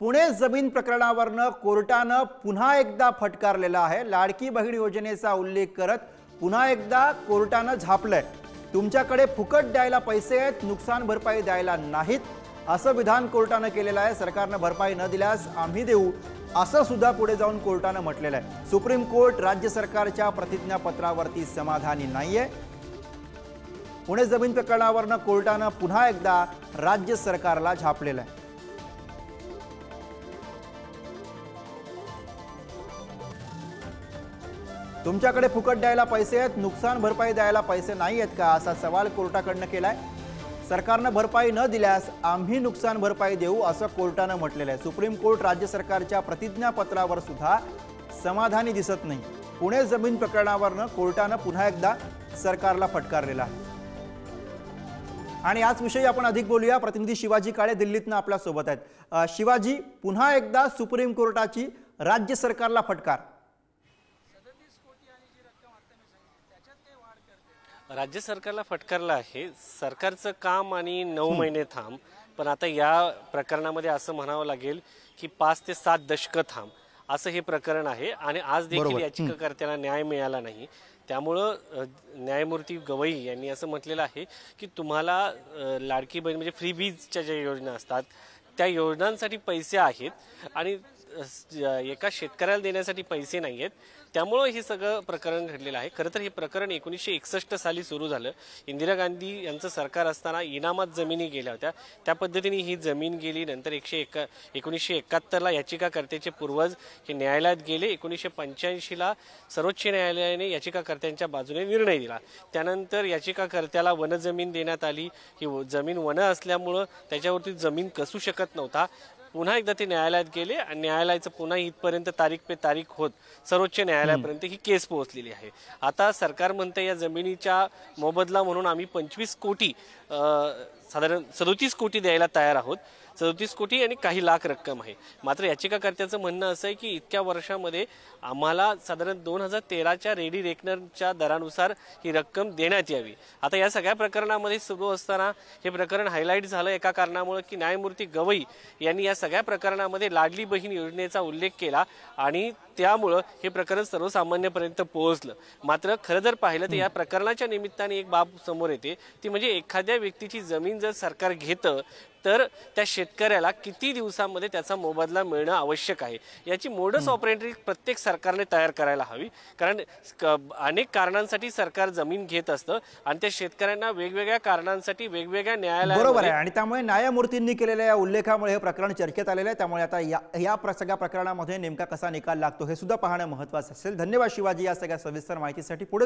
पुणे जमीन प्रकरणावरनं कोर्टानं पुन्हा एकदा फटकारलेला आहे। लाडकी बहीण योजनेचा उल्लेख करत पुन्हा एकदा कोर्टानं झापलंय। तुमच्याकडे फुकट द्यायला पैसे आहेत, नुकसान भरपाई द्यायला नाहीत, असं विधान कोर्टानं केलेलं आहे। सरकारनं भरपाई न दिल्यास आम्ही देऊ, असं सुद्धा पुढे जाऊन कोर्टानं म्हटलेलं आहे। सुप्रीम कोर्ट राज्य सरकारच्या प्रतिज्ञापत्रावरती समाधानी नाहीये। पुणे जमीन प्रकरणावरनं कोर्टानं पुन्हा एकदा राज्य सरकारला झापलेलं आहे। तुमच्याकडे फुकट द्यायला पैसे आहेत, नुकसान भरपाई द्यायला पैसे नाही आहेत का, असा सवाल कोर्टाकडनं केलाय। सरकारनं भरपाई न दिल्यास आम्ही नुकसान भरपाई देऊ, असं कोर्टानं म्हटलेलं आहे। सुप्रीम कोर्ट राज्य सरकारच्या प्रतिज्ञापत्रावर सुद्धा समाधानी दिसत नाही। पुणे जमीन प्रकरणावरनं कोर्टानं पुन्हा एकदा सरकारला फटकारलेला आहे। आणि याच विषयी आपण अधिक बोलूया। प्रतिनिधी शिवाजी काळे दिल्लीतनं आपल्या सोबत आहेत। शिवाजी, पुन्हा एकदा सुप्रीम कोर्टाची राज्य सरकारला फटकार। राज्य सरकारला फटकारला आहे। सरकारचं काम आणि 9 महिने थांब, पण आता या प्रकरणामध्ये असं म्हणावं लागेल की 5 ते 7 दशकं थांब असं हे प्रकरण आहे। आणि आज देखील याचिकाकर्त्याला न्याय मिळाला नाही। त्यामुळं न्यायमूर्ती गवई यांनी असं म्हटलेलं आहे की तुम्हाला लाडकी बहीण म्हणजे फ्रीबीजच्या ज्या योजना असतात त्या योजनांसाठी पैसे आहेत आणि एका शेतकऱ्याला देण्यासाठी पैसे नाही आहेत, त्यामुळे हे सगळं प्रकरण घडलेलं आहे। खरं तर हे प्रकरण 1961 साली सुरू झालं। इंदिरा गांधी यांचं सरकार असताना इनामात जमिनी गेल्या होत्या, त्या पद्धतीने ही जमीन गेली। नंतर 1971ला याचिकाकर्त्याचे पूर्वज हे न्यायालयात गेले। 1985ला सर्वोच्च न्यायालयाने याचिकाकर्त्यांच्या बाजूने निर्णय दिला। त्यानंतर याचिकाकर्त्याला वनजमीन देण्यात आली। ही जमीन वन असल्यामुळं त्याच्यावरती जमीन कसू शकत नव्हता। पुन्हा एकदा ते न्यायालयात गेले आणि न्यायालयाचं पुन्हा इथपर्यंत तारीख पे तारीख होत सर्वोच्च न्यायालयापर्यंत ही केस पोहोचलेली आहे। आता सरकार म्हणते या जमिनीच्या मोबदला म्हणून आम्ही 25 कोटी साधारण 37 कोटी द्यायला तयार आहोत। 37 कोटी आणि काही लाख रक्कम आहे। मात्र याचिकाकर्त्याचं म्हणणं असं आहे की इतक्या वर्षामध्ये आम्हाला साधारण 2013च्या रेडी रेकनरच्या दरानुसार ही रक्कम देण्यात यावी। आता या सगळ्या प्रकरणामध्ये सुरू असताना हे प्रकरण हायलाईट झालं एका कारणामुळे की न्यायमूर्ती गवई यांनी या सगळ्या प्रकरणामध्ये लाडली बहीण योजनेचा उल्लेख केला आणि त्यामुळं हे प्रकरण सर्वसामान्यपर्यंत पोहोचलं। मात्र खरं जर पाहिलं तर या प्रकरणाच्या निमित्ताने एक बाब समोर येते, ती म्हणजे एखाद्या व्यक्तीची जमीन जर सरकार घेतं तर त्या शेतकऱ्याला किती दिवसांमध्ये त्याचा मोबदला मिळणं आवश्यक आहे याची मोडस ऑपरेटरी प्रत्येक सरकारने तयार करायला हवी। कारण अनेक कारणांसाठी सरकार जमीन घेत असतं आणि त्या शेतकऱ्यांना वेगवेगळ्या कारणांसाठी वेगवेगळ्या न्यायालयात बरोबर आहे। आणि त्यामुळे न्यायमूर्तींनी केलेल्या या उल्लेखामुळे हे प्रकरण चर्चेत आलेलं आहे। त्यामुळे आता या सगळ्या प्रकरणामध्ये नेमका कसा निकाल लागतो हे सुद्धा पाहणं महत्त्वाचं असेल। धन्यवाद शिवाजी या सगळ्या सविस्तर माहितीसाठी। पुढे